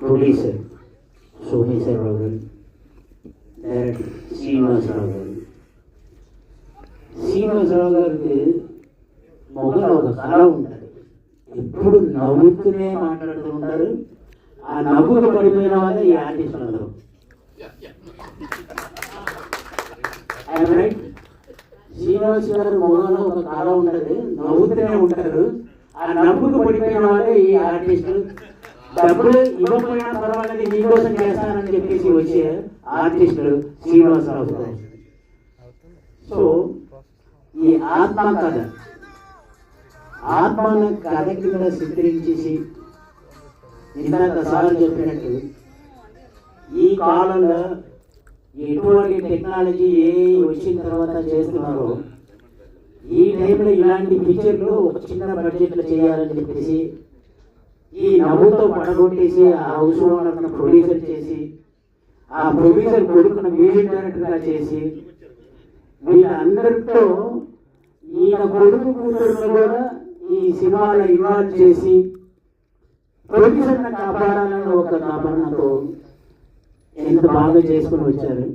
Producer Someswara Rao గారు, director Srinivasarao గారు. శ్రీనివాసరావు గారికి మొగలో ఒక కళ ఉంటుంది, ఎప్పుడు నవ్వుతూనే మాట్లాడుతూ ఉంటారు. ఆ నవ్వుకు పడిపోయిన వాళ్ళే ఈ ఆర్టిస్టులు అందరూ. శ్రీనివాస్ గారు మొగలో ఒక కళ ఉంటుంది, నవ్వుతూనే ఉంటారు. ఆ నవ్వుకు పడిపోయిన వాళ్ళే ఈ ఆర్టిస్టులు. డబ్బులు ఇవ్వకపోయినా పర్వాలేదు మీకోసం చేస్తానని చెప్పేసి వచ్చే ఆర్టిస్టులు శ్రీనివాసరావు గారు. సో ఈ ఆత్మ కథ, ఆత్మను కథ కింద చిత్రించేసి ఇందాక సార్ చెప్పినట్టు ఈ కాలంలో ఎటువంటి టెక్నాలజీ ఏ వచ్చిన తర్వాత చేస్తున్నారో ఈ టైంలో ఇలాంటి పిక్చర్లు ఒక చిన్న బడ్జెట్లో చేయాలని చెప్పేసి ఈ నవ్వుతో పడగొట్టేసి ఆ హౌస్ ఓనర్ను ప్రొడ్యూసర్ చేసి ఆ ప్రొడ్యూసర్ కొడుకును మ్యూజిక్ డైరెక్టర్గా చేసి వీళ్ళందరితో ఈయన కొడుకు కూతురును కూడా ఈ సినిమాలో ఇన్వాల్వ్ చేసి ప్రొడ్యూసర్ని కాపాడాలని ఒక తపనతో ఎంత బాగా చేసుకుని వచ్చారు.